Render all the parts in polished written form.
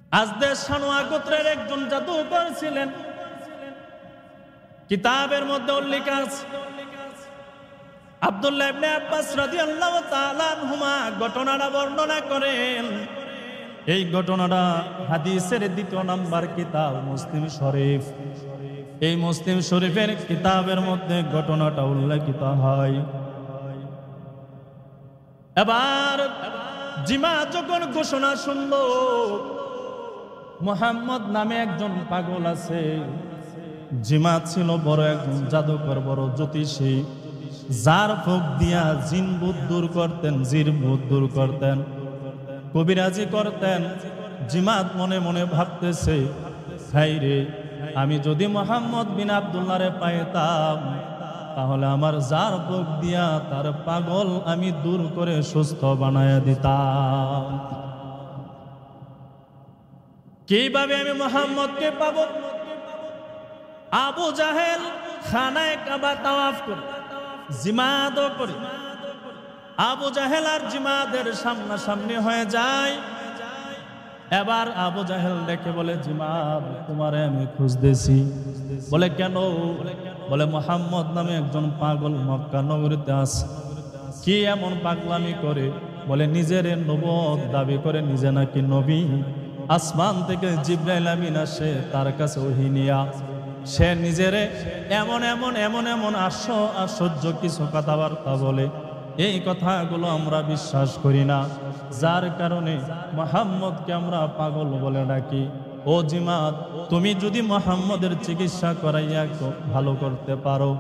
আজদের সানোয়া গোত্রের একজন জাদুকর ছিলেন। কিতাবের মধ্যে উল্লেখ আছে আব্দুল্লাহ ইবনে আব্বাস রাদিয়াল্লাহু তাআলা আনহুমা ঘটনাটা বর্ণনা করেন। এই ঘটনাটা হাদিসের ২য় নাম্বার কিতাব মুসলিম শরীফ। এই মুসলিম শরীফের কিতাবের মধ্যে ঘটনাটা উল্লেখিত হয়। এবার জিমা যখন ঘোষণা শুনল মুহাম্মদ নামে একজন পাগল আছে, জিমা ছিল বড় একজন জাদুকর, বড় জ্যোতিষী, যার ফুক দিয়া জিন ভূত দূর করতেন, জির ভূত দূর করতেন, কবিরাজি করতেন। জিমাত মনে মনে ভাবতেছে, হাই রে, আমি যদি মুহাম্মদ বিন আব্দুল্লাহ রে পাইতাম তাহলে আমার যার ফুক দিয়া তার পাগল আমি দূর করে সুস্থ বানায়া দিতাম। কিভাবে আমি মুহাম্মদকে পাবো? আবু জাহেল খানায়ে কাবা তাওয়াফ করে, জিমাদও করে। আবু জাহেল আর জিমাদের সামনাসামনি হয়ে যায়। এবার আবু জাহেল দেখে বলে, জিমাদ, তোমারে আমি খুঁজতেছি। বলে কেন? বলে মুহাম্মদ নামে একজন পাগল মক্কা নগরীতে আছে। কি এমন পাগলামি করে? বলে নিজের নবুয়ত দাবি করে, নিজে নাকি নবী। আসমান থেকে জিবরাইল আমিন আসে তার কাছে ওহী নিয়া, সে নিজেরে এমন এমন এমন এমন আশ্চর্য কিছু কথাবার্তা বলে। এই কথাগুলো আমরা বিশ্বাস করি না, যার কারণে মুহাম্মদকে আমরা পাগল বলে ডাকি। ও জিমাদ, তুমি যদি মুহাম্মদের চিকিৎসা করাইয়া ভালো করতে পারো।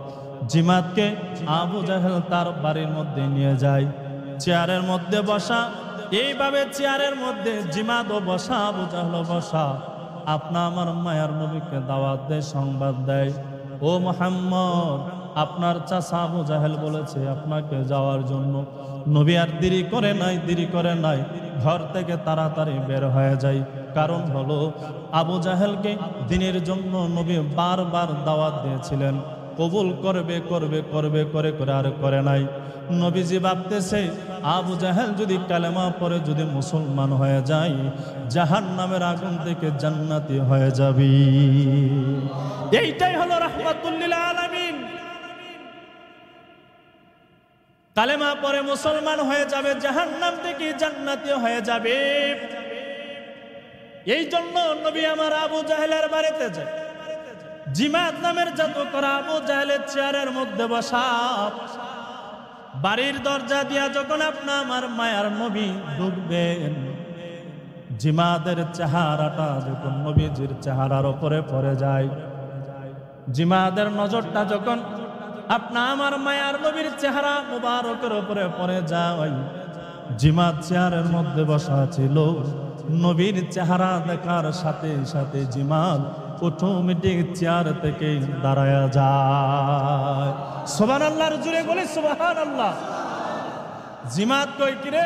জিমাদকে আবু জাহেল তার বাড়ির মধ্যে নিয়ে যায়, চেয়ারের মধ্যে বসা। এইভাবে চেয়ারের মধ্যে জিমাদও বসা, আবু জাহেলও বসা। আপনা আমার মায়ার নবীকে দাওয়াত দেয়, সংবাদ দেয়, ও মুহাম্মদ, আপনার চাচা আবু জাহেল বলেছে আপনাকে যাওয়ার জন্য। নবী আর দেরি করে নাই, ঘর থেকে তাড়াতাড়ি বের হয়ে যায়। কারণ হলো আবু জাহেলকে দিনের জন্য নবী বারবার দাওয়াত দিয়েছিলেন, কবুল করবে করবে করবে করে করে আর করে নাই। নবীজি ভাবতেছে, আবু জাহেল যদি কালেমা পড়ে যদি মুসলমান হয়ে যায়, জাহান্নামের আগুন থেকে জান্নাতি হয়ে যাবে। এইটাই হলো রাহমাতুল লিল আলামিন। কালেমা পড়ে মুসলমান হয়ে যাবে, জাহান্নাম থেকে জান্নাতি হয়ে যাবে। এই জন্য নবী আমার আবু জাহেলের বাড়িতে যায়। জিমাদ নামের জাদুকর আবু জাহেলের চেয়ারের মধ্যে বসা। বাড়ির দরজা দিয়া যখন আপনা আমার মায়ার নবী ঢুকবেন, জিমাদের চেহারাটা যখন নবীজির চেহারার উপরে পড়ে যায়, জিমাদের নজরটা যখন আপনা আমার মায়ার নবীর চেহারা মুবারকের উপরে পড়ে যায়, জিমাদ চেয়ারের মধ্যে বসা ছিল। নবীর চেহারা দেখার সাথে সাথে জিমাদ অটোমেটিক চেয়ার থেকে দাঁড়ায়া যায়। সুবহানাল্লাহর জোরে বলে সুবহানাল্লাহ। জিমাদ কই, কিরে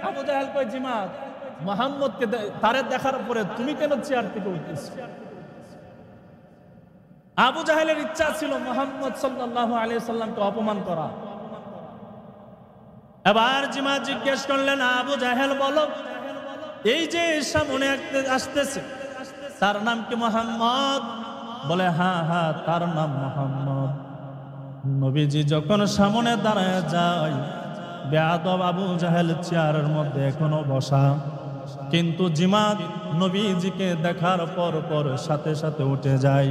আবু জাহেল কই, জিমাদ, মুহাম্মদকে তারে দেখার পরে তুমি কেন চেয়ার থেকে উঠতেছ? আবু জাহেলের ইচ্ছা ছিল মুহাম্মদ সাল্লাল্লাহু আলাইহি সাল্লামকে অপমান করা। এবার জিমাদ জিজ্ঞেস করলেন, আবু জাহেল বলো, এই যে সামনে আসতেছে তার নাম কি মুহাম্মদ? বলে হ্যাঁ হ্যাঁ, তার নাম মুহাম্মদ। নবীজি যখন সামনে দাঁড়ায় যায়, বেয়াদব আবু জাহেল চেয়ারের মধ্যে এখনো বসা, কিন্তু জিমাদ নবীজিকে দেখার পর সাথে সাথে উঠে যায়।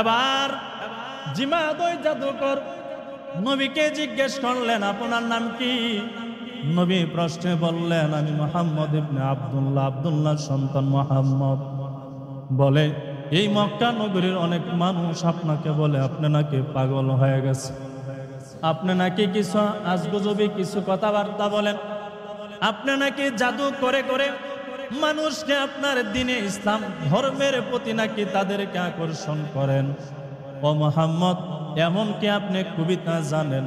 এবার জিমাদ ওই জাদুকর নবীকে জিজ্ঞেস করলেন, আপনার নাম কি? নবী প্রশ্নে বললেন, আমি মুহাম্মদ ইবনে আব্দুল্লাহ, আব্দুল্লাহর সন্তান মুহাম্মদ। বলে, এই মক্কা নগরীর অনেক মানুষ আপনাকে বলে আপনি নাকি পাগল হয়ে গেছে, আপনি নাকি কিছু আজগুজবি কিছু কথাবার্তা বলেন, আপনি নাকি জাদু করে করে মানুষকে আপনার দ্বীনে ইসলাম ধর্মের প্রতি নাকি তাদেরকে আকর্ষণ করেন। ও মুহাম্মদ, এমনকি আপনি কবিতা জানেন,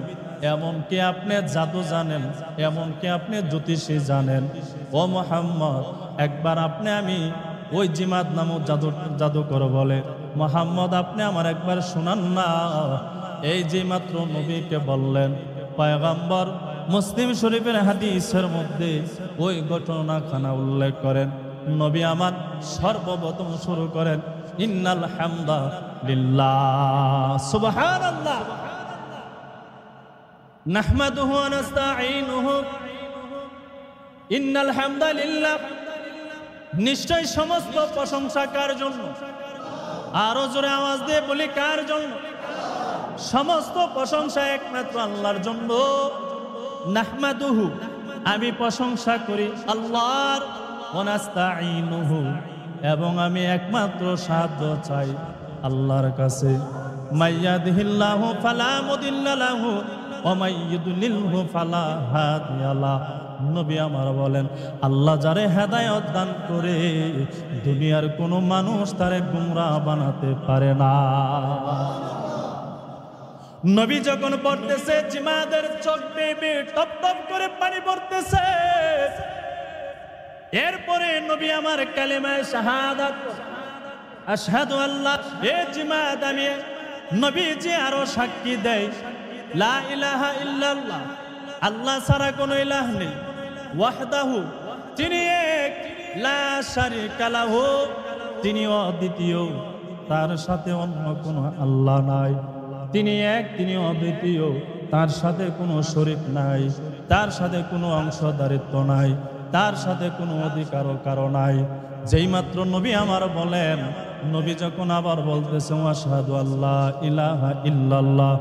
এমনকি আপনি জাদু জানেন, এমনকি আপনি জ্যোতিষী জানেন। ও মুহাম্মদ, একবার আপনি আমি ওই জিমাদ নামক জাদুকর বলে, মুহাম্মদ আপনি আমার একবার শোনান না। এই যে মাত্র নবীকে বললেন, পয়গম্বর মুসলিম শরীফের হাদিসের মধ্যে ওই ঘটনাখানা উল্লেখ করেন। নবী আমার সর্বপ্রথম শুরু করেন ইন্নাল হামদা লিল্লাহ সুবহানাল্লাহ নাহমাদুহু ওয়া নাস্তাঈনুহু ইন্নাল হামদা লিল্লাহ নিশ্চয় সমস্ত প্রশংসা কার জন্য আরো জোরে আওয়াজ দিয়ে বলি কার জন্য সমস্ত প্রশংসা একমাত্র আল্লাহর জন্য নাহমাদুহু আমি প্রশংসা করি আল্লাহর ওয়া নাস্তাঈনুহু এবং আমি একমাত্র সাহায্য চাই আল্লাহর কাছে মাইয়াদিহিল্লাহু ফালা মুদিল্লা লাহু ওয়া মাইয়ুদলিলহু ফালা হাদিয়া লাহু নবী আমার বলেন আল্লাহ যারে হেদায়েত দান করে দুনিয়ার কোনো মানুষ তারে গুমরাহ বানাতে পারে না। নবী যখন পড়তেছে জিমাদের চোখ বেয়ে টপ টপ করে পানি পড়তেছে। এরপরে নবী আমার কালেমায়ে শাহাদাত আশহাদু আল্লাহ এ জিমাদ আমি নবীজি আরো সাক্ষী দেয় লা ইলাহা ইল্লাল্লাহ আল্লাহ ছাড়া কোনো ইলাহ নেই ওয়াহদাহু তিনি এক লা শারীকা লাহু তিনি অদ্বিতীয় তার সাথে অন্য কোনো আল্লাহ নাই তিনি এক তিনি অদ্বিতীয় তার সাথে কোনো শরীক নাই তার সাথে কোনো অংশদারিত্ব নাই তার সাথে কোনো অধিকারও কারো নাই। যেই মাত্র নবী আমার বলেন নবী যখন আবার বলতেছে আশহাদু আল্লাহ ইলাহা ইল্লাল্লাহ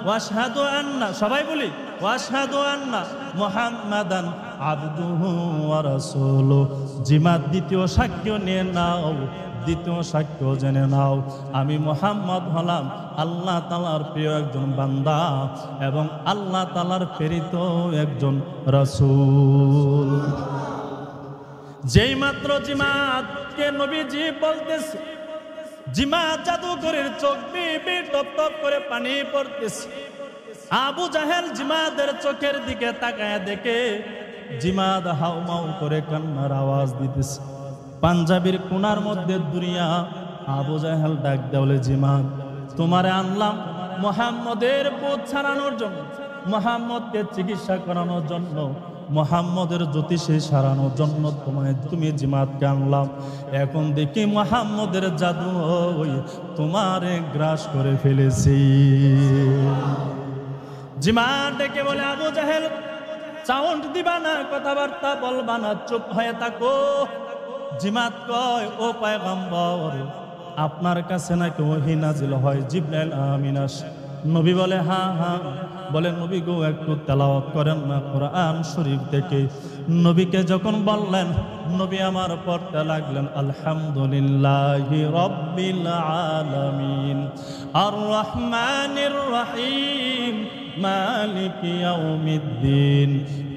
ওয়াশহাদু আন্না সবাই বলি ওয়াশহাদু আন্না মুহাম্মাদান আবদুহু ওয়া রাসূলুহু জিমাত দ্বিতীয় সাক্ষ্য নিয়ে নাও দ্বিতীয় সাক্ষ্য জেনে নাও আমি মুহাম্মদ হলাম আল্লাহ তাআলার প্রিয় একজন বান্দা এবং আল্লাহ তাআলার প্রেরিত একজন রাসূল। যেই মাত্র জিমাতকে নবীজি বলতেছে জিমাত জাদুকরের চোখ বেয়ে টপ টপ করে পানি পড়তেছে। আবু জাহেল জিমাদের চোখের দিকে তাকায় দেখে জিমাদ হাউমাউ করে কান্নার আওয়াজ দিতেছে। পাঞ্জাবির কোনার মধ্যে দুনিয়া আবু জাহেল ডাক দেওলে জিমাদ তোমারে আনলাম মুহাম্মদের পথ ছাড়ানোর জন্য মুহাম্মদকে চিকিৎসা করানোর জন্য মুহাম্মদের জ্যোতিষে সারানোর জন্য তুমি জিমাতকে আনলাম। এখন দেখি মুহাম্মদের জাদু তোমারে গ্রাস করে ফেলেছি। জিমাত ডেকে বলে আবু জাহেল সাউন্ড দিবা না কথাবার্তা বলবা না চুপ হয়ে থাকো। জিমাত কয় ও পয়গম্বর আপনার কাছে নাকি ওহী নাজিল হয় জিবরাইল আমিন আসে। নবী বলে হ্যাঁ হ্যাঁ বলে নবী গো একটু তেলাওয়াত করেন না কোরআন শরীফ থেকে। নবীকে যখন বললেন নবী আমার পড়তে লাগলেন আলহামদুলিল্লাহি রাব্বিল আলামিন আর রহমানির রহিম মালিকি ইয়াউমিদ্দিন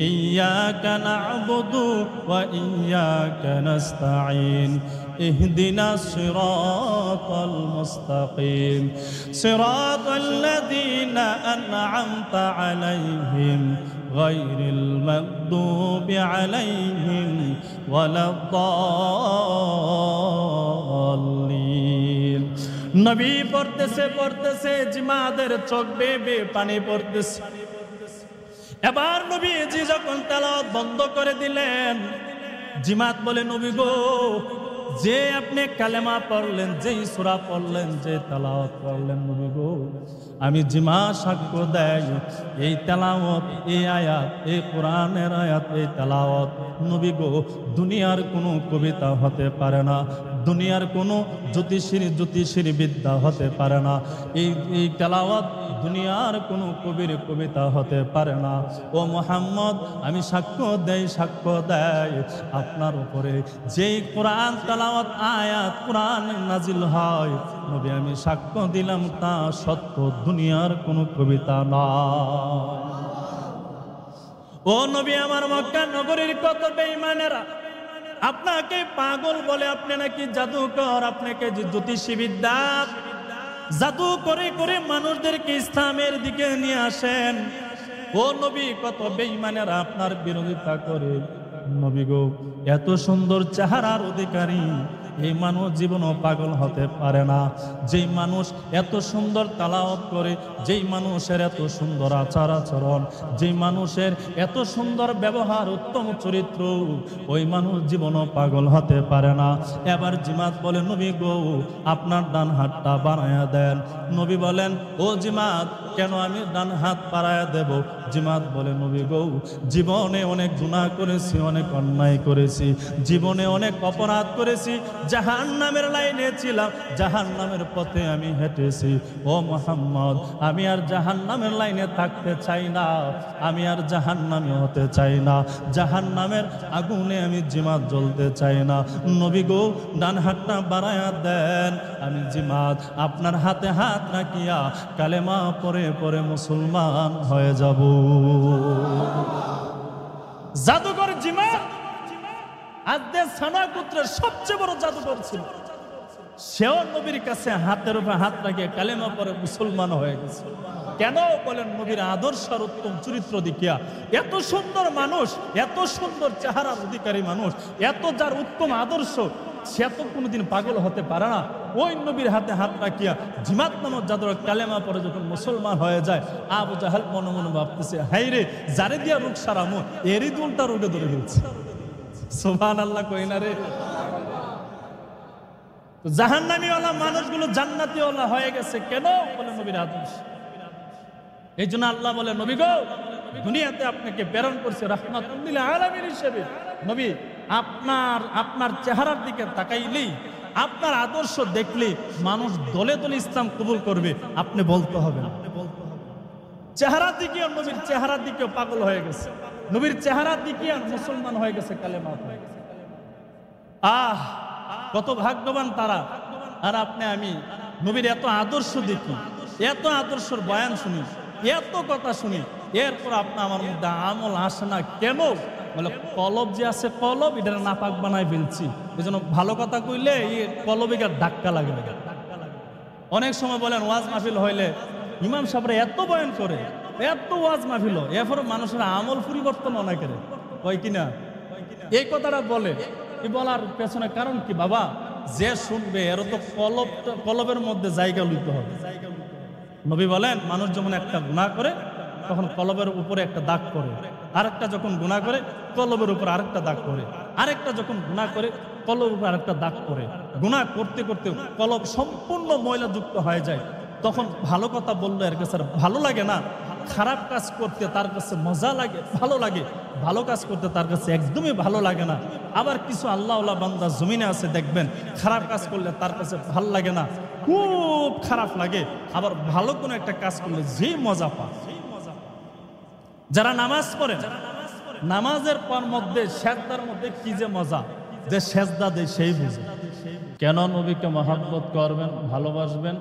ইয়্যাকা না'বুদু ওয়া ইয়্যাকা নাস্তাঈন ইহদিনাস সিরাতাল মুস্তাকিম সিরাতাল লাযীনা আন'আমতা আলাইহিম গায়রিল মাগদুবি আলাইহিম ওয়ালাদ-দাল্লিন। নবী পড়তেছে জিমাদের চোখ বেয়ে পানি পড়তেছে। এবার নবীজি যখন তেলাওয়াত বন্ধ করে দিলেন জিমাত বলে নবী গো যে আপনি কালেমা পড়লেন যেই সূরা পড়লেন যে তেলাওয়াত পড়লেন নবী গো আমি জিমা সাক্ষ্য দেই এই তেলাওয়াত এই আয়াত এই কোরআনের আয়াত এই তেলাওয়াত নবী গো দুনিয়ার কোনো কবিতা হতে পারে না দুনিয়ার কোনো জ্যোতিষীর বিদ্যা হতে পারে না এই তেলাওয়াত দুনিয়ার কোনো কবির কবিতা হতে পারে না। ও মুহাম্মদ আমি সাক্ষ্য দেই আপনার উপরে যেই কোরআন তেলাওয়াত আয়াত কোরআন নাজিল হয় নবী আমি সাক্ষ্য দিলাম তা সত্য দুনিয়ার কোনো কবিতা নয়। ও নবী আমার মক্কা নগরীর কত বেঈমানেরা আপনাকে পাগল বলে আপনি নাকি জাদুকর আপনাকে জ্যোতিষী বিদ্যা জাদু করে করে মানুষদেরকে ইসলামের দিকে নিয়ে আসেন। ও নবী কত বেঈমানেরা আপনার বিরোধিতা করে। নবী গো এত সুন্দর চেহারার অধিকারী এই মানুষ জীবনও পাগল হতে পারে না। যেই মানুষ এত সুন্দর তালাওয়াত করে, যেই মানুষের এত সুন্দর আচার আচরণ, যেই মানুষের এত সুন্দর ব্যবহার, উত্তম চরিত্র, ওই মানুষ জীবনও পাগল হতে পারে না। এবার জিমাত বলে, নবী গো আপনার ডান হাতটা বাড়ায়া দেন। নবী বলেন, ও জিমাত কেন আমি ডান হাত বাড়ায়া দেব? জিমাত বলে, নবী গো জীবনে অনেক গুনাহ করেছি, অনেক অন্যায় করেছি, জীবনে অনেক অপরাধ করেছি, জাহান্নামের লাইনে ছিলাম, জাহান্নামের পথে আমি হেঁটেছি। ও মুহাম্মদ আমি আর জাহান্নামের লাইনে থাকতে চাই না, আমি আর জাহান্নামে হতে চাই না, জাহান্নামের আগুনে আমি জিমাত জ্বলতে চাই না। নবী গো ডান হাতটা বাড়ায়া দেন, আমি জিমাত আপনার হাতে হাত রাখিয়া কালেমা পরে পরে মুসলমান হয়ে যাব। জাদুকর জিমাত আজদের সানয় পুত্রের সবচেয়ে বড় জাদুকর ছিল। সেও নবীর কাছে হাতের উপর হাত রাখিয়ে কালেমা পরে মুসলমান হয়ে গেছে। কেন বলেন? নবীর আদর্শের উত্তম চরিত্র দেখিয়া। এত সুন্দর মানুষ, এত সুন্দর চেহারার অধিকারী মানুষ, এত যার উত্তম আদর্শ, সে তো কোনোদিন পাগল হতে পারে না। ওই নবীর হাতে হাত রাখিয়া জিমাত নামক জাদুকর কালেমা পরে যখন মুসলমান হয়ে যায়, আবু জাহেল মনে মনে ভাবতেছে, হাই রে যারে দিয়া রোগ সারামো এরই দুলটা রোগে ধরে ফেলছে। সুবহানাল্লাহ কই না রে? জাহান্নামীওয়ালা মানুষগুলো জান্নাতীওয়ালা হয়ে গেছে কেন? বলে নবীর আদর্শ। এই জন্য আল্লাহ বলে, নবী গো দুনিয়াতে আপনাকে প্রেরণ করছে রাহমাতুল লিল আলামিন হিসেবে। নবী আপনার চেহারার দিকে তাকাইলেই, আপনার আদর্শ দেখলে মানুষ দলে দলে ইসলাম কবুল করবে। আপনি বলতে হবে না, চেহারা দিকে নবীর চেহারা দিকে পাগল হয়ে গেছে, নবীর চেহারা দিকে মুসলমান হয়ে গেছে, কালেমা হয়ে গেছে। আহ কত ভাগ্যবান তারা। আর আপনি আমি নবীর এত আদর্শ দেখি, এত আদর্শের বয়ান শুনি, এত কথা শুনি, এরপর আপনি আমার মধ্যে আমল আসে না কেন? বলে কলব যে আছে, কলব এটা নাপাক বানায় ফেলছি। এই জন্য ভালো কথা কইলে কলবে ধাক্কা লাগে। অনেক সময় বলেন ওয়াজ মাহফিল হইলে ইমাম সাহেবরা এত বয়ান করে, এত ওয়াজ মাহফিল, এরপর মানুষের আমল পরিবর্তন অনেকের হয় কিনা, এই কথাটা বলে। এই বলার পেছনে কারণ কি বাবা? যে শুনবে এর তো কলবের মধ্যে জায়গা লইতে হবে। নবী বলেন, মানুষ যখন একটা গুনাহ করে তখন কলবের উপরে একটা দাগ করে, আরেকটা যখন গুনাহ করে কলবের উপর আরেকটা দাগ করে, আরেকটা যখন গুনাহ করে কলবের উপর আরেকটা দাগ করে। গুনাহ করতে করতে কলব সম্পূর্ণ ময়লাযুক্ত হয়ে যায়। তখন ভালো কথা বললে এর কাছে ভালো লাগে না, খারাপ কাজ করতে তার কাছে মজা লাগে, ভালো লাগে। ভালো কাজ করতে তার কাছে একদমই ভালো লাগে না। আবার কিছু আল্লাহওয়ালা বান্দা জমিনে আছে, দেখবেন খারাপ কাজ করলে তার কাছে ভালো লাগে না, খুব খারাপ লাগে। আবার ভালো কোনো একটা কাজ করলে যে মজা পায়। যারা নামাজ পড়েন, নামাজের পর মধ্যে সেজদার মধ্যে কি যে মজা, যে সেজদা দেয় সেই বুঝে। কেন নবীকে মহব্বত করবেন, ভালোবাসবেন?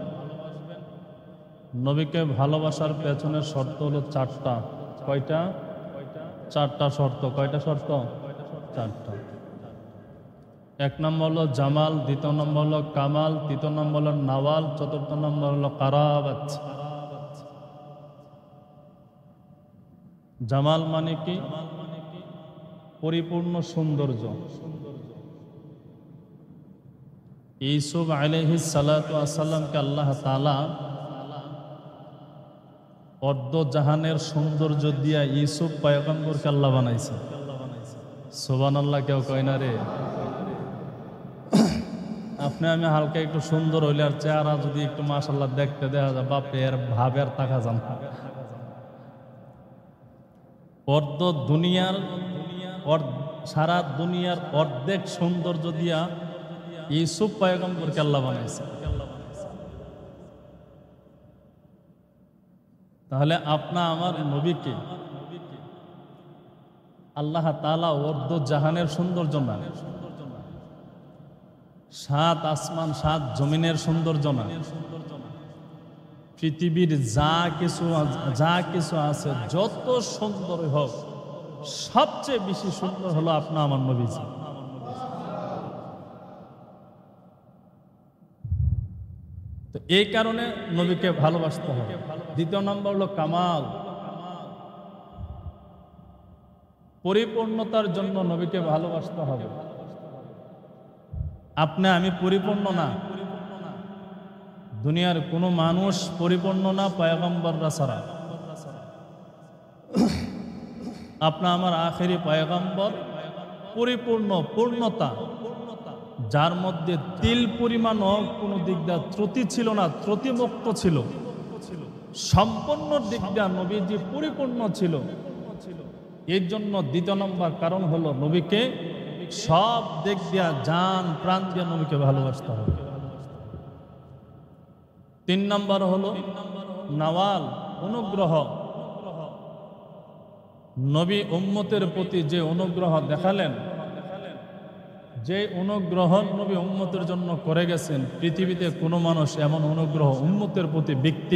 নবীকে ভালোবাসার পেছনের শর্ত হলো চারটা। কয়টা? চারটা শর্ত। কয়টা শর্ত? চারটা। এক নম্বর হলো জামাল, দ্বিতীয় নম্বর হলো কামাল, তৃতীয় নম্বর হলো নাওয়াল, চতুর্থ নম্বর হলো কারাবাত। জামাল মানে কি? পরিপূর্ণ সৌন্দর্য। ইউসুফ আলাইহিস সালাতু ওয়াস সালামকে আল্লাহ তাআলা অর্ধ জাহানের সৌন্দর্য দিয়া ইউসুফ পয়গম্বরকে আল্লাহ বানাইছে। সুবহানাল্লাহ কেউ কয় না রে? আপনি আমি হালকা একটু সুন্দর হইলে আর চেহারা যদি একটু মাশাআল্লাহ দেখতে দেখা যায়, বাপরে এর ভাবে আর তাকা যান। অর্ধ দুনিয়ার সারা দুনিয়ার অর্ধেক সৌন্দর্য দিয়া ইউসুফ পয়গম্বরকে আল্লাহ বানাইছে। তাহলে আপনা আমার নবীকে আল্লাহ তাআলা অর্ধ জাহানের সৌন্দর্য না, সাত আসমান সাত জমিনের সৌন্দর্য না, পৃথিবীর যা কিছু আছে যত সুন্দর হোক, সবচেয়ে বেশি সুন্দর হলো আপনা আমার নবীজি। তো এই কারণে নবীকে ভালোবাসতে হবে। দ্বিতীয় নম্বর হলো কামাল, পরিপূর্ণতার জন্য নবীকে ভালোবাসতে হবে। আপনি আমি পরিপূর্ণ না, দুনিয়ার কোনো মানুষ পরিপূর্ণ না পয়গম্বররা ছাড়া। আপনা আমার আখেরি পয়গম্বর পরিপূর্ণ পূর্ণতা, যার মধ্যে তিল পরিমাণও কোনো দিক দিয়ে ত্রুটি ছিল না, ত্রুটিমুক্ত ছিল, সম্পূর্ণ দিক দিয়ে নবীজি পরিপূর্ণ ছিল। এর জন্য দ্বিতীয় নম্বর কারণ হলো নবীকে সব দিক দিয়া জান প্রাণ দিয়ে নবীকে ভালোবাসতে হবে। 3 নম্বর হলো নওয়াল, অনুগ্রহ। নবী উম্মতের প্রতি যে অনুগ্রহ দেখালেন, যে অনুগ্রহ নবী উম্মতের জন্য করে গেছেন, পৃথিবীতে কোনো মানুষ এমন অনুগ্রহ উম্মতের প্রতি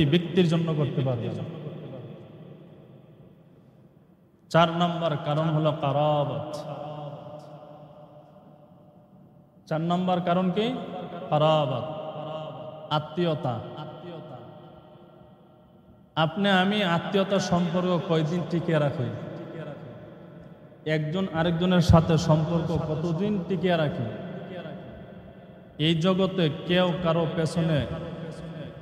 ব্যক্তির জন্য করতে পারবে না। 4 নম্বর কারণ হলো কারাবাত। 4 নম্বর কারণ কি? কারাবাত, আত্মীয়তা। আপনি আমি আত্মীয়তার সম্পর্ক কয়দিন টিকিয়ে রাখি? একজন আরেকজনের সাথে সম্পর্ক কতদিন টিকিয়ে রাখি? এই জগতে কেউ কারো পেছনে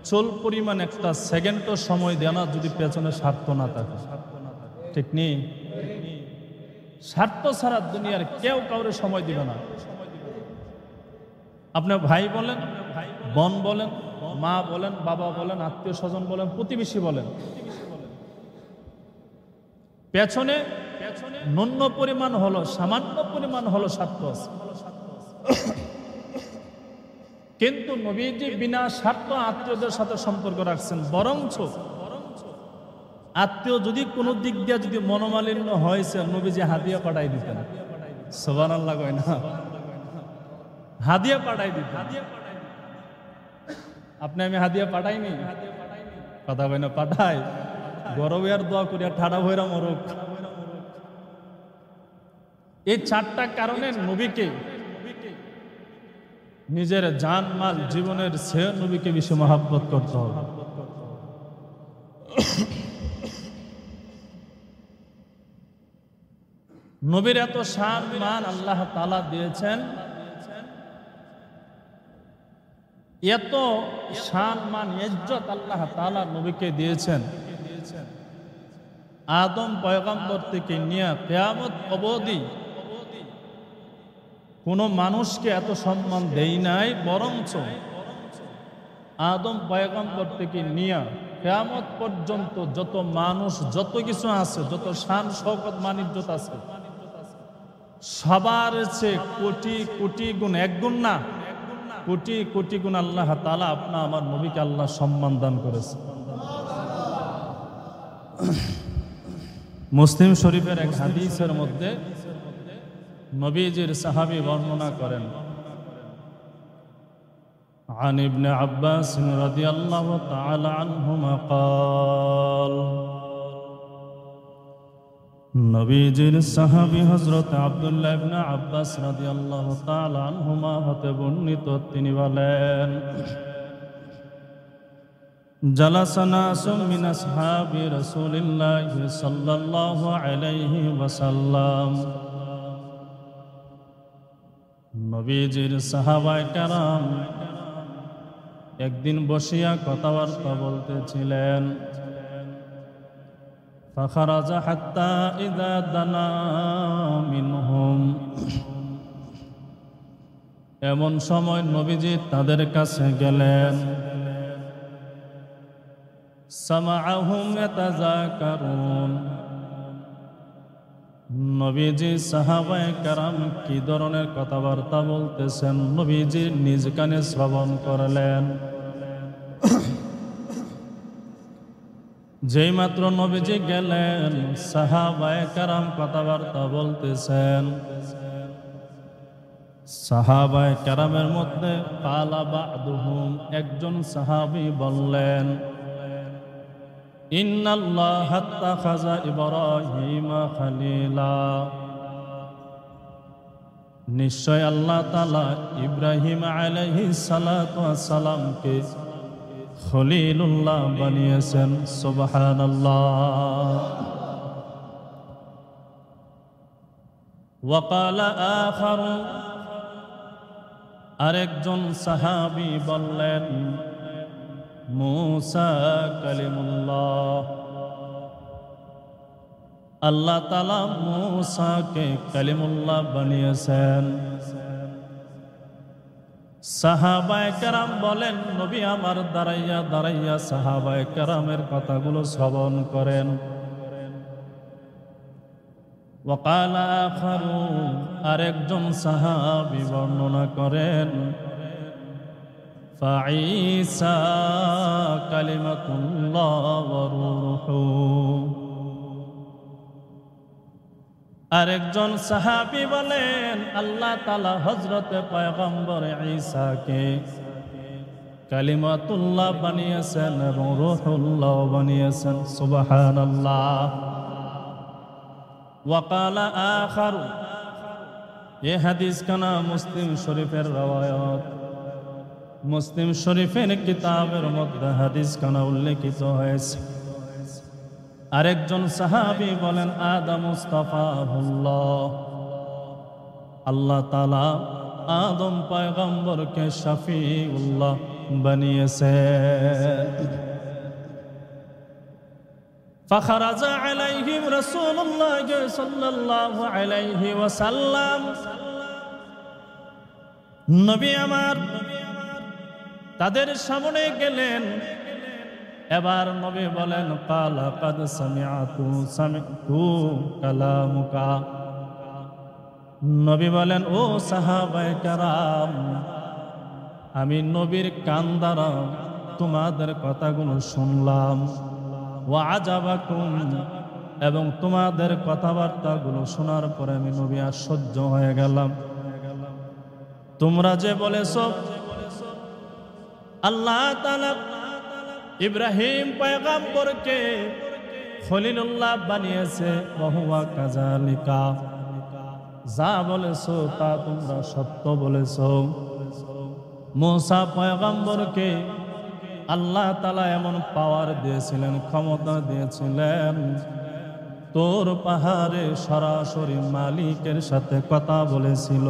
চুল পরিমাণ একটা সেকেন্ডও সময় দেয় না যদি পেছনে স্বার্থ না থাকে, ঠিক নেই? স্বার্থ ছাড়া দুনিয়ার কেউ কাউরে সময় দিবে না। আপনি ভাই বলেন, বোন বলেন, মা বলেন, বাবা বলেন, আত্মীয় স্বজন বলেন, প্রতিবেশী বলেন, পেছনে ন্যূন পরিমাণ হলো, সামান্য পরিমাণ হলো স্বার্থ আছে। কিন্তু নবীজি বিনা স্বার্থ আত্মীয়দের সাথে সম্পর্ক রাখছেন। বরঞ্চ আত্মীয় যদি কোনো দিক দিয়ে যদি মনোমালিন্য হয়েছে, নবীজি হাদিয়া পাঠাই দিতেন। সুবহানাল্লাহ কয় না? হাদিয়া পাঠাই দিতেন। আপনি আমি হাদিয়া পাঠাইনি, কথা কয় না? পাঠাই। গরবে আর দোয়া করিয়া ঠাডা ভৈরা মরুক। এই 4টা কারণে নবীকে, নিজের জান মাল জীবনের চেয়ে নবীকে বেশি মহব্বত করতে হবে। নবীর এত শান মান আল্লাহ তাআলা দিয়েছেন, এত শান মান ইজ্জত আল্লাহ তাআলা নবীকে দিয়েছেন। আদম পয়গম্বর থেকে নিয়ে কিয়ামত অবধি কোন মানুষকে এত সম্মান দেই নাই। বরঞ্চ আদম পয়গম্বর থেকে নিয়ে কিয়ামত পর্যন্ত যত মানুষ, যত কিছু আছে, যত শান শওকত মান ইজ্জত আছে, সবার চেয়ে কোটি কোটি গুণ, এক গুণ না, কোটি কোটি গুণ আল্লাহ তাআলা আপনা আমার নবীকে আল্লাহ সম্মান দান করেছে। মুসলিম শরীফের এক হাদিসের মধ্যে নবীজির সাহাবী বর্ণনা করেন, عن ابن عباس رضي الله تعالى عنهما قال নবীজির সাহাবী হযরত আব্দুল্লাহ ইবনে আব্বাস রাদিয়াল্লাহু তাআলা আনহুমা হতে বর্ণিত, তিনি বলেন, জালাসানা মিন আসহাবি রাসূলিল্লাহ সাল্লাল্লাহু আলাইহি ওয়াসাল্লাম। নবীজির সাহাবায়ে কেরাম একদিন বসিয়া কথাবার্তা বলতেছিলেন। ফাখারাজা হাত্তা ইযা দানা মিনহুম, এমন সময় নবীজি তাদের কাছে গেলেন। সামাআহুম ইয়াতাযাকারুন, নবীজি সাহাবায়ে কেরাম কি ধরনের কথাবার্তা বলতেছেন নবীজি নিজ কানে শ্রবণ করলেন। যেই মাত্র নবীজি গেলেন, সাহাবায়ে কেরাম কথাবার্তা বলতেছেন। সাহাবায়ে কেরামের মধ্যে কালা বা'দুহুম, একজন সাহাবী বললেন, ইন্নাল্লাহা আত্তাখাযা ইব্রাহিমা খলীলা, নিশ্চয় আল্লাহ তাআলা ইব্রাহিম আলাইহিস সালাতু ওয়াস সালামকে খলীলুল্লাহ বানিয়েছেন। সুবহানাল্লাহ। ওয়া ক্বালা আখারু, আরেকজন সাহাবী বললেন, মুসা কালিমুল্লাহ, আল্লাহ তাআলা মুসাকে কালিমুল্লাহ বানিয়েছেন। সাহাবায়ে কেরাম বলেন, নবী আমার দাঁড়াইয়া দাঁড়াইয়া সাহাবায়ে কেরামের কথাগুলো শ্রবণ করেন। ওয়াকাল আখারু, আরেকজন সাহাবী বর্ণনা করেন, ফাঈসা কালিমাতুল্লাহ ওয়া রূহু। আরেকজন সাহাবী বলেন, আল্লাহ তাআলা হযরতে পয়গম্বর ঈসাকে কালিমাতুল্লাহ বানিয়েছেন এবং রূহুল্লাহ বানিয়েছেন। সুবহানাল্লাহ। ওয়াকাল আখারু, এই হাদিস কানা মুসলিম শরীফের রওয়ায়াত। মুসলিম শরীফের কিতাবের মধ্যে হাদিস কানা উল্লেখিত হয়েছে। আরেকজন সাহাবী বলেন, আদম মুস্তাফাহুল্লাহ, আল্লাহ তাআলা আদম পয়গম্বরকে শফিউল্লাহ বানিয়েছেন। فخرج عليهم رسول الله صلى الله عليه وسلم, নবী আমার তাদের সামনে গেলেন। এবার নবী বলেন, কালা কাদ সামি'তু কালামুকা। নবী বলেন, ও সাহাবায়ে কেরাম, আমি নবীর কান দ্বারা তোমাদের কথাগুলো শুনলাম। ওয়া আজাবাকুম, এবং তোমাদের কথাবার্তাগুলো শোনার পরে আমি নবী আশ্চর্য হয়ে গেলাম। তোমরা যে বলেছো আল্লাহ তাআলা ইব্রাহিম পয়গম্বরকে খলিলুল্লাহ বানিয়েছে, ওয়াহুয়া কাযালিকা, যা বলেছো তা তোমরা সত্য বলেছো। মুসা পয়গম্বরকে আল্লাহ তাআলা এমন পাওয়ার দিয়েছিলেন, ক্ষমতা দিয়েছিলেন, তোর পাহাড়ে সরাসরি মালিকের সাথে কথা বলেছিল।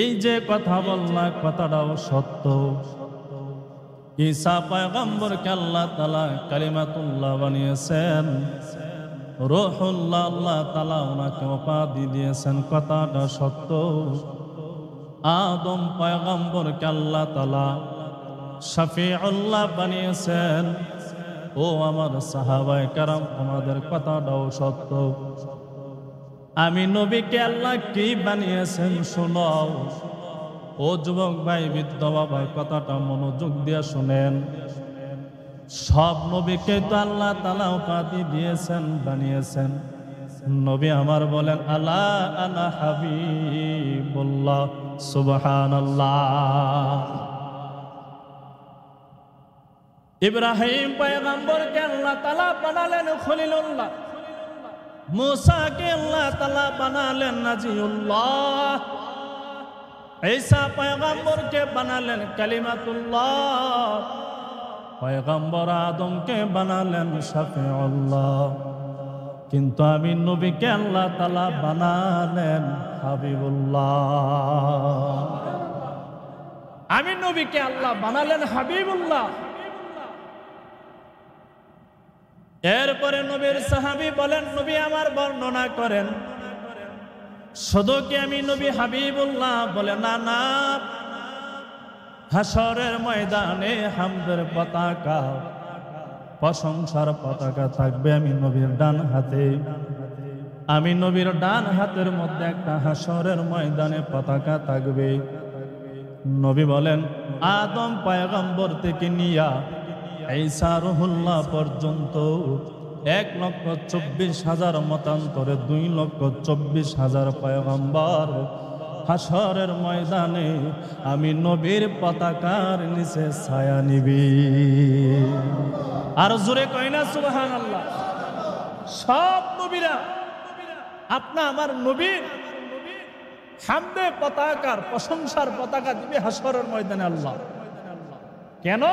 এই যে কথা বললা, কথাটাও সত্য। ঈসা পয়গম্বরকে আল্লাহ তাআলা কালিমাতুল্লাহ বানিয়েছেন, রূহুল্লাহ, আল্লাহ তাআলা ওনাকে উপাধি দিয়েছেন, কথাটা সত্য। আদম পয়গম্বরকে আল্লাহ তাআলা শফিউল্লাহ বানিয়েছেন। ও আমার সাহাবায়ে কেরাম, তোমাদের কথাটাও সত্য। আমি নবীকে আল্লাহ কি বানিয়েছেন শোনাও। ও যুবক ভাই, বৃদ্ধ বাবা, কথাটা মনোযোগ দিয়ে শুনেন। সব নবীকে তো আল্লাহ তাআলা উপাধি দিয়েছেন, বানিয়েছেন। নবী আমার বলেন, আলা আনা হাবিবুল্লাহ। সুবহানাল্লাহ। ইব্রাহিম পয়গম্বরকে আল্লাহ তাআলা বানালেন খলিলুল্লাহ, মুসাকে আল্লাহ তাআলা বানালেন নাজিউল্লাহ, ঈসা পয়গম্বরকে বানালেন কালিমাতুল্লাহ, পয়গম্বর আদমকে বানালেন শফিউল্লাহ। কিন্তু আমি নবীকে আল্লাহ তাআলা বানালেন হাবিবুল্লাহ। আমি নবীকে আল্লাহ বানালেন হাবিবুল্লাহ। এরপরে নবীর সাহাবী বলেন, নবী আমার বর্ণনা করেন, শুধু কি আমি নবী হাবিবুল্লাহ? বলে না, না, হাসরের ময়দানে হামদের পতাকা, প্রশংসার পতাকা থাকবে আমি নবীর ডান হাতে। আমি নবীর ডান হাতের মধ্যে একটা হাসরের ময়দানে পতাকা থাকবে। নবী বলেন, আদম পয়গম্বর থেকে নিয়া ঈসা রুহুল্লাহ পর্যন্ত 1,24,000 মতান্তরে 2,24,000 পয়গম্বর হাসরের ময়দানে আমি নবীর পতাকার নিচে ছায়া নিবি। আর জোরে কই না সুবহানাল্লাহ। সব নবীরা আপনা আমার নবীর হামদে পতাকার, প্রশংসার পতাকা দিবে হাসরের ময়দানে আল্লাহ। কেন?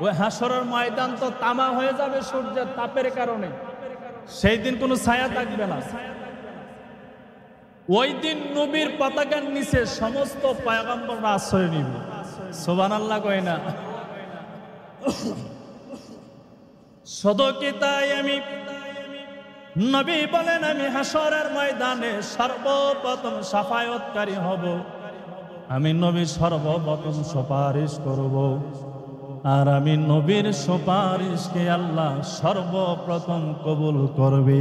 ওই হাসরের ময়দান তো তামা হয়ে যাবে সূর্যের তাপের কারণে, সেই দিন কোনো ছায়া থাকবে না। ওই দিন নবীর পতাকার নিচে সমস্ত পয়গম্বররা আশ্রয় নিবে। সুবহানাল্লাহ কয় না? শুধু কি তাই, আমি নবী বলেন আমি হাসরের ময়দানে সর্বপ্রথম শাফায়াতকারী হব। আমি নবী সর্বপ্রথম সুপারিশ করব, আর আমি নবীর সুপারিশকে আল্লাহ সর্বপ্রথম কবুল করবে।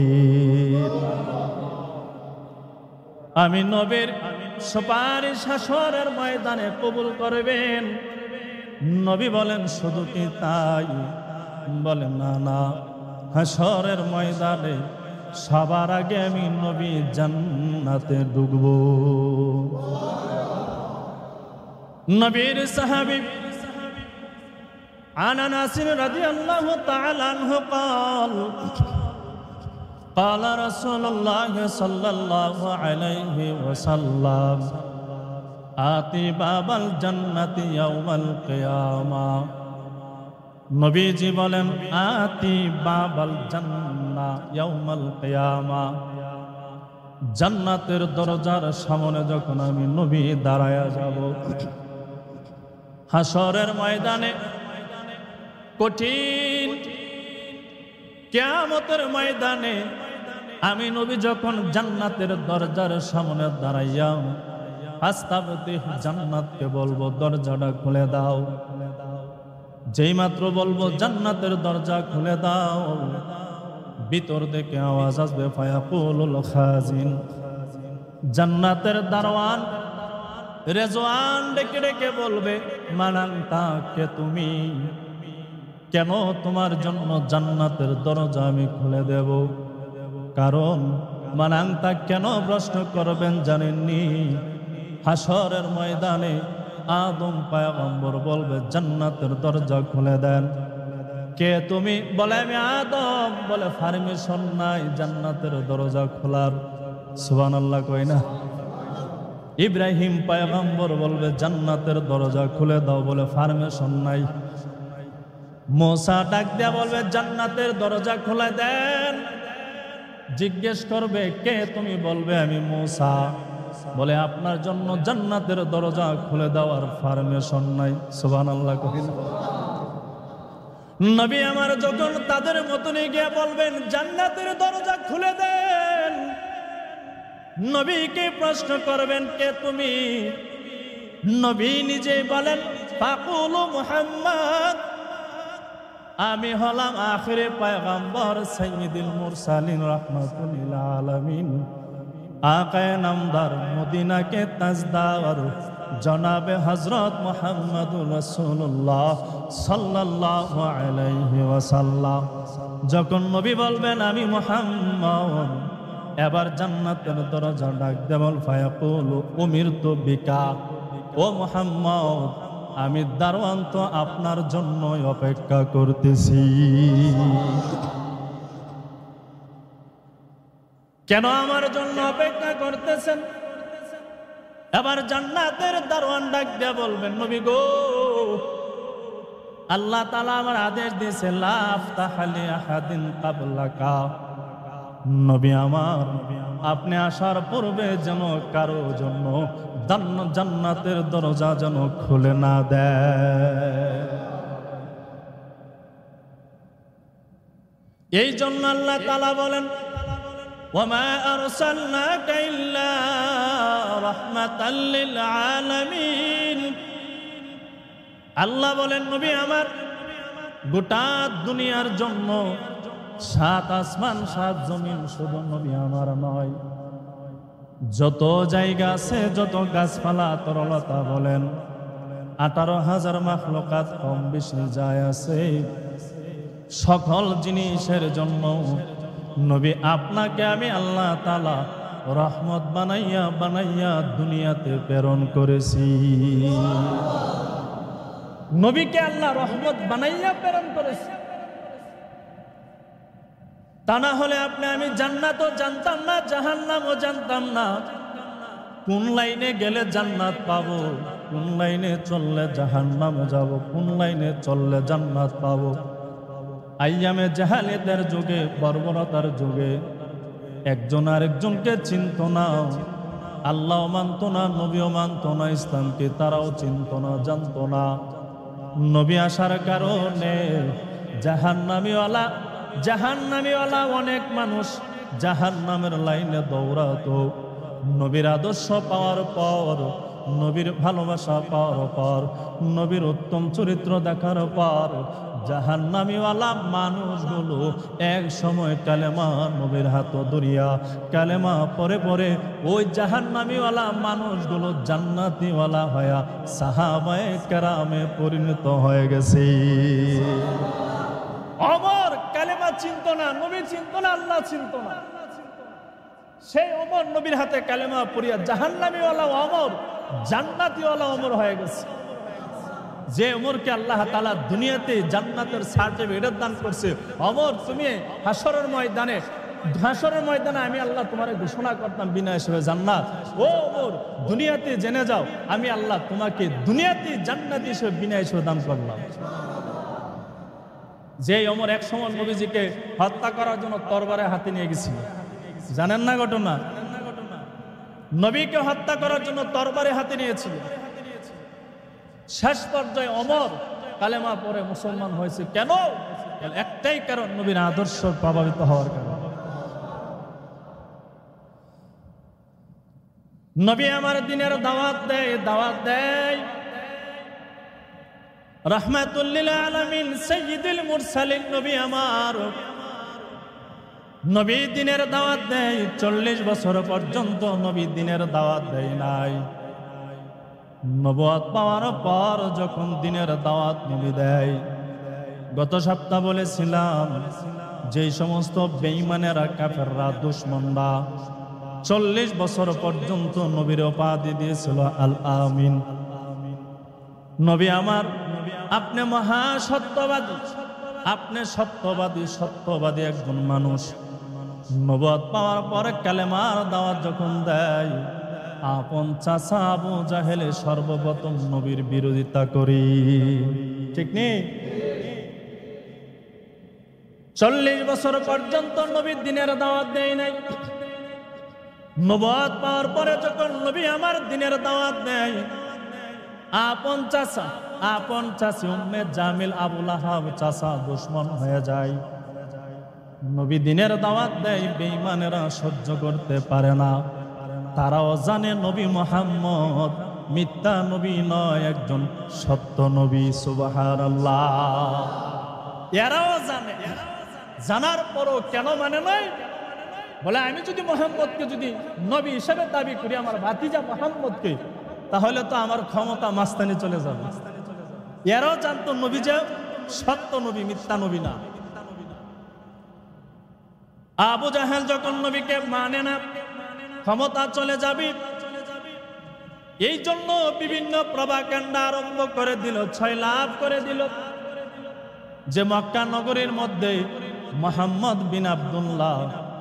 আমি নবীর সুপারিশ হাসরের ময়দানে কবুল করবেন। নবী বলেন শুধু কি তাই? বলেন না না, হাসরের ময়দানে সবার আগে আমি নবী জান্নাতে ঢুকব। নবীর সাহাবী আনাস রাদিয়াল্লাহু তাআলা আনহু قال قال رسول الله صلى الله عليه وسلم آتي باب الجنة يوم القيامة। নবীজি বলেন আতি বাবাল জান্নাহ ইয়াউমাল কিয়ামা, জান্নাতের দরজার সামনে যখন আমি নবী দাঁড়ায়া যাব হাসরের ময়দানে, কঠিন কিয়ামতের ময়দানে আমি নবী যখন জান্নাতের দরজার সামনে দাঁড়াইয়া আস্তাবতিহ জান্নাতকে বলবো দরজাটা খুলে দাও। যেই মাত্র বলবো জান্নাতের দরজা খুলে দাও, ভিতর থেকে আওয়াজ আসবে ফায়াকুলুল খাজিন, জান্নাতের দারওয়ান রেজওয়ান ডেকে ডেকে বলবে মানান্তা, কে তুমি? কেন তোমার জন্য জান্নাতের দরজা আমি খুলে দেব? কারণ মানান্তা কেন প্রশ্ন করবেন জানেননি? হাসরের ময়দানে আদম পয়গম্বর বলবে জান্নাতের দরজা খুলে দেন। কে তুমি? বলে আমি আদম। বলে পারমিশন নাই জান্নাতের দরজা খোলার। সুবহানাল্লাহ কই না? ইব্রাহিম পয়গম্বর বলবে জান্নাতের দরজা খুলে দাও, বলে পারমিশন নাই। মুসা ডাক দিয়া বলবে জান্নাতের দরজা খুলে দেন। জিজ্ঞেস করবে কে তুমি? বলবে আমি মুসা। বলে আপনার জন্য জান্নাতের দরজা খুলে দেওয়ার পারমিশন নাই। সুবহানাল্লাহ কই না? নবী আমার যখন তাদের মতনে গিয়ে বলবেন জান্নাতের দরজা খুলে দেন, নবীকে প্রশ্ন করবেন কে তুমি? নবী নিজেই বলেন ফাকুলু মুহাম্মদ, আমি হলাম আখিরে পয়গম্বর সাইয়্যিদুল মুরসালিন রাহমাতুল লিল আলামিন, আকায়ে নামদার মদিনা কে তাজদার জনাবে হযরত মুহাম্মদুর রাসূলুল্লাহ সাল্লাল্লাহু আলাইহি ওয়াসাল্লাম। যখন নবী বলবেন আমি মুহাম্মদ, এবার জান্নাতের দরজা ডাক দেবল ফায়াকুলু উমিরতু বিকা, ও মুহাম্মদ আমি দারওয়ান তো আপনার জন্য অপেক্ষা করতেছি। কেন আমার জন্য অপেক্ষা করতেছেন? এবার জান্নাতের দারওয়ান ডাক দিয়ে বলবেন নবী গো, আল্লাহ তাআলা আমার আদেশ দিয়েছে লা আফতাহা লি আহাদিন ক্বাবলাকা, নবী আমার আপনি আসার পূর্বে যেন কারো জন্য জান্নাতের দরজা যেন খুলে না দেয়। এই জন্য আল্লাহ তাআলা বলেন ওয়ামা আরসালনাকা ইল্লা রাহমাতাল লিল আলামিন। আল্লাহ বলেন নবী আমার গোটা দুনিয়ার জন্য, 7 আসমান 7 জমিন শুধু নবী আমার নয়, যত জায়গা আছে, যত গাছপালা তরলতা বলেন 18,000 মাখলুকাত কম বেশি যায় আছে, সকল জিনিসের জন্য নবী আপনাকে আমি আল্লাহ তাআলা রহমত বানাইয়া বানাইয়া দুনিয়াতে প্রেরণ করেছি। নবীকে আল্লাহ রহমত বানাইয়া প্রেরণ করেছে। তা না হলে আপনি আমি জান্নাতও জানতাম না, জাহান্নামও জানতাম না। কোন লাইনে গেলে জান্নাত পাবো, কোন লাইনে চললে জাহান্নামে যাব, কোন লাইনে চললে জান্নাত পাবো। আইয়ামে জাহালিয়াতের যুগে, বর্বরতার যুগে একজন আরেকজনকে চিনত না, আল্লাহ মানত না, নবীও মানত না, ইসলামকে তারাও চিনত না, জানত না। নবী আসার কারণে জাহান্নামীওয়ালা অনেক মানুষ জাহান্নামের লাইনে দৌড়াতো। নবীর আদর্শ পাওয়ার পর, নবীর ভালোবাসা পাওয়ার পর, নবীর উত্তম চরিত্র দেখার পর জাহান্নামীওয়ালা মানুষগুলো এক সময় কালেমা নবীর হাত ধরিয়া কালেমা পরে পরে ওই জাহান্নামীওয়ালা মানুষগুলো জান্নাতিওয়ালা হয়ে সাহাবায়ে কেরামে পরিণত হয়ে গেছে। ওমর কালেমা চিনত না, নবী চিনত না, আল্লাহ চিনত না। সেই ওমর নবীর হাতে কালেমা পড়িয়া জাহান্নামীওয়ালা ওমর জান্নাতীওয়ালা ওমর হয়ে গেছে। যে ওমরকে আল্লাহ তাআলা দুনিয়াতে জান্নাতের সার্টিফিকেট দান করছে, ওমর তুমি হাসরের ময়দানে আমি আল্লাহ তোমারে ঘোষণা করতাম বিনা হিসেবে জান্নাত। ও ওমর দুনিয়াতে জেনে যাও, আমি আল্লাহ তোমাকে দুনিয়াতে জান্নাত হিসেবে বিনা হিসেবে দান করলাম। যে ওমর এক সময় নবীজিকে হত্যা করার জন্য তরবারে হাতে নিয়ে গেছিল, জানেন না ঘটনা? নবীকে হত্যা করার জন্য তরবারে হাতে নিয়েছিল। শেষ পর্যায়ে ওমর কালেমা পড়ে মুসলমান হয়েছে। কেন? একটাই কারণ, নবীর আদর্শ প্রভাবিত হওয়ার কারণে। নবী আমার দিনের দাওয়াত দেয় রাহমাতুল লিল আলামিন সাইয়্যিদুল মুরসালিন নবী আমার নবী দিনের দাওয়াত দেয়। 40 বছর পর্যন্ত নবী দিনের দাওয়াত দেয় নাই। নবুয়ত পাওয়ার পর যখন দিনের দাওয়াত নবী দেয়, গত সপ্তাহ বলেছিলাম যেই সমস্ত বেঈমানেরা কাফেররা দুশমনরা 40 বছর পর্যন্ত নবীর উপাধি দিয়েছিল আল আমিন। নবী আমার আপনি মহা সত্যবাদী, আপনি সত্যবাদী একজন মানুষ। নবুয়ত পাওয়ার পরে কালেমার দাওয়াত যখন দেয়, আপন চাচা আবু জাহেলে সর্বপ্রথম নবীর বিরোধিতা করি, ঠিক নেই? 40 বছর পর্যন্ত নবীর দিনের দাওয়াত দেয় নাই। নবুয়ত পাওয়ার পরে যখন নবী আমার দিনের দাওয়াত দেয়, আপন চাচি উম্মে জামিল আবু লাহাব চাচা দুশমন হয়ে যায়। নবী দিনের দাওয়াত দেয়, বেঈমানেরা সহ্য করতে পারে না। তারাও জানে নবী মুহাম্মদ মিথ্যা নবী নয়, একজন সত্য নবী। সুবহানাল্লাহ। এরাও জানে, জানার পরও কেন মানে নাই? বলে আমি যদি মুহাম্মদকে যদি নবী হিসেবে দাবি করি, আমার ভাতিজা মুহাম্মদকে, তাহলে তো আমার ক্ষমতা মাস্তানি চলে যাবে। এরাও জানতো নবী যে সত্য নবী, মিথ্যা নবী না। আবু জাহেল যখন নবীকে মানে না, ক্ষমতা চলে যাবে, এই জন্য বিভিন্ন প্রপাগান্ডা আরম্ভ করে দিল, ছয়লাভ করে দিল যে মক্কা নগরীর মধ্যে মুহাম্মদ বিন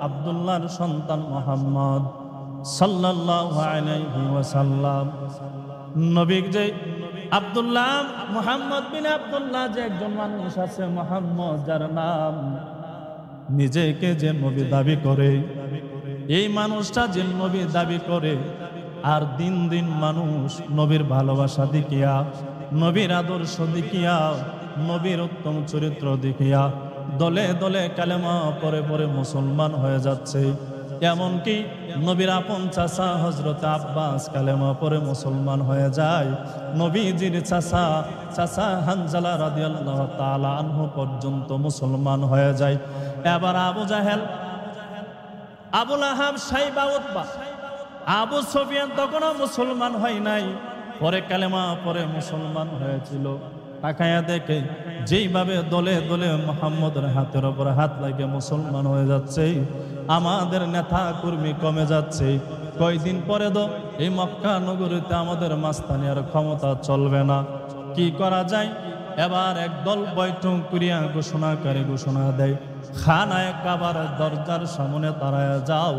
আব্দুল্লাহর সন্তান মুহাম্মদ সাল্লাল্লাহু আলাইহি ওয়াসাল্লাম, নবী যে আব্দুল্লাহ, মুহাম্মদ বিন আব্দুল্লাহ যে একজন মানুষ আছে মুহাম্মদ, যার নাম, নিজেকে যে নবী দাবি করে, এই মানুষটা যে নবী দাবি করে, আর দিন দিন মানুষ নবীর ভালোবাসা দেখিয়া, নবীর আদর্শ দেখিয়া, নবীর উত্তম চরিত্র দেখিয়া দলে দলে কালেমা পরে পরে মুসলমান হয়ে যাচ্ছে। এমনকি নবীর আপন চাচা হযরত আব্বাস কালেমা পরে মুসলমান হয়ে যায়। নবীজির চাচা হানজালা রাদিয়াল্লাহু তাআলা আনহু পর্যন্ত মুসলমান হয়ে যায়। এবার আবু জাহেল, আবু লাহাব, সাইবা, উতবা, আবু সুফিয়ান তখনও মুসলমান হয় নাই, পরে কালেমা পরে মুসলমান হয়েছিল। তাকায়া দেখে যেইভাবে দলে দলে মুহাম্মদের হাতের উপর হাত লাগে মুসলমান হয়ে যাচ্ছে, আমাদের নেতা কর্মী কমে যাচ্ছে। কয়দিন পরে তো এই মক্কা নগরীতে আমাদের মাস্তানি আর ক্ষমতা চলবে না, কি করা যায়? এবার একদল বৈঠক করিয়া ঘোষণা দেয়, খানায়ে কাবার দরজার সামনে দাঁড়ায় যাও,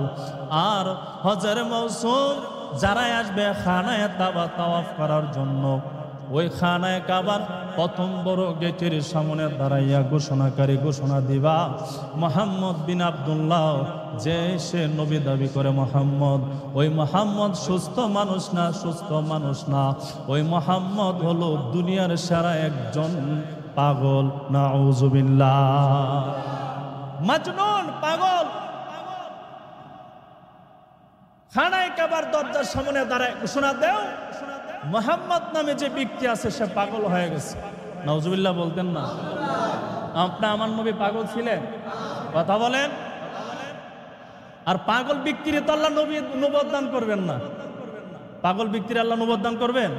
আর হজের মৌসুম যারা আসবে খানায়ে কাবা তাওয়াফ করার জন্য, ওই খানায়ে কাবার প্রথম বড় গেটের সামনে দাঁড়াইয়া ঘোষণাকারী ঘোষণা দিবা, মুহাম্মদ বিন আব্দুল্লাহ, যে সে নবী দাবি করে মুহাম্মদ, ওই মুহাম্মদ সুস্থ মানুষ না, সুস্থ মানুষ না, ওই মুহাম্মদ হলো দুনিয়ার সেরা একজন পাগল। নাউজুবিল্লাহ, মাজনুন, পাগল। খানায় কাবার দরজার সামনে দাঁড়ায় ঘোষণা দেও, মুহাম্মদ নামে যে ব্যক্তি আছে সে পাগল হয়ে গেছে। নাউজুবিল্লাহ বলতেন না? আপনি আমার নবী পাগল ছিলেন? কথা বলেন। আর পাগল ব্যক্তির তো আল্লাহ নবী নবুয়ত দান করবেন না। পাগল ব্যক্তির আল্লাহ নবুয়ত দান করবেন?